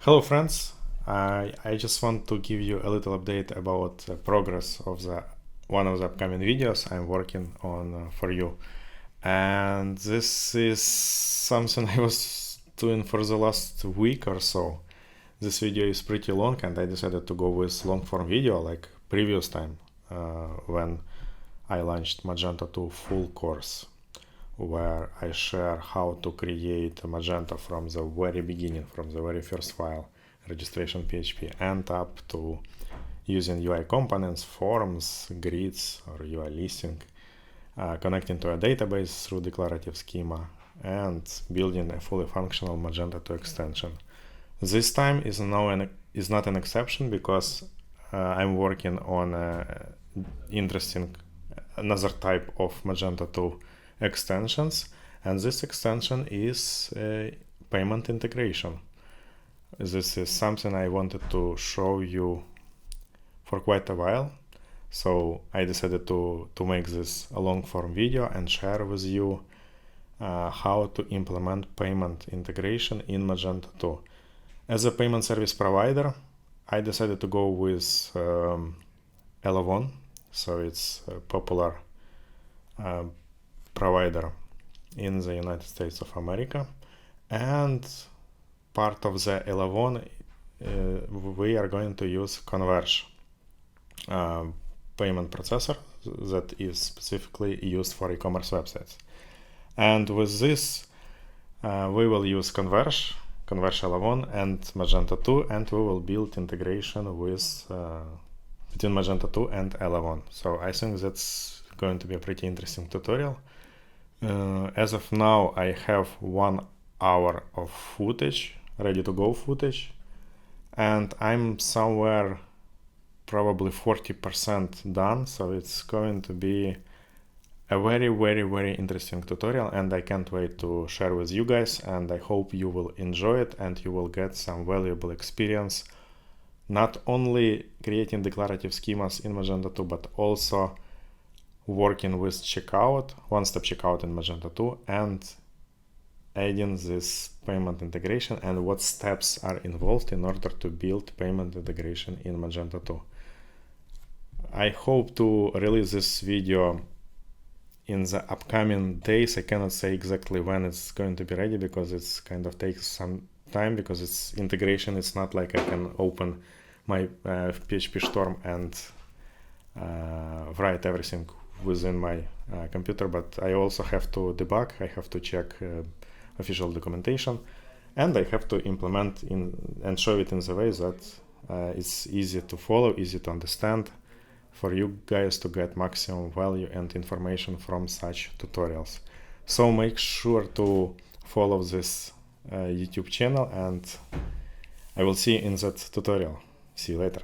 Hello friends, I just want to give you a little update about the progress of one of the upcoming videos I'm working on for you. And this is something I was doing for the last week or so. This video is pretty long and I decided to go with long form video like previous time when I launched Magento 2 full course, where I share how to create a Magento from the very beginning, from the very first file, registration PHP, and up to using UI components, forms, grids, or UI listing, connecting to a database through declarative schema, and building a fully functional Magento 2 extension. This time is not an exception because I'm working on another type of Magento 2 extensions, and this extension is payment integration. This is something I wanted to show you for quite a while, so I decided to make this a long form video and share with you how to implement payment integration in Magento 2. As a payment service provider, I decided to go with Elavon, so it's a popular provider in the United States of America, and part of the Elavon we are going to use Converge payment processor that is specifically used for e-commerce websites. And with this we will use Converge Elavon and Magento 2, and we will build integration with between Magento 2 and Elavon. So I think that's going to be a pretty interesting tutorial. As of now, I have 1 hour of footage, ready to go footage, and I'm somewhere probably 40% done, so it's going to be a very interesting tutorial, and I can't wait to share with you guys, and I hope you will enjoy it and you will get some valuable experience, not only creating declarative schemas in Magento 2, but also working with checkout, one-step checkout in Magento 2, and adding this payment integration and what steps are involved in order to build payment integration in Magento 2. I hope to release this video in the upcoming days. I cannot say exactly when it's going to be ready because it's kind of takes some time, because it's integration. It's not like I can open my PHP Storm and write everything within my computer, but I also have to debug, I have to check official documentation, and I have to implement and show it in the way that it's easy to follow, easy to understand, for you guys to get maximum value and information from such tutorials. So make sure to follow this YouTube channel, and I will see you in that tutorial. See you later.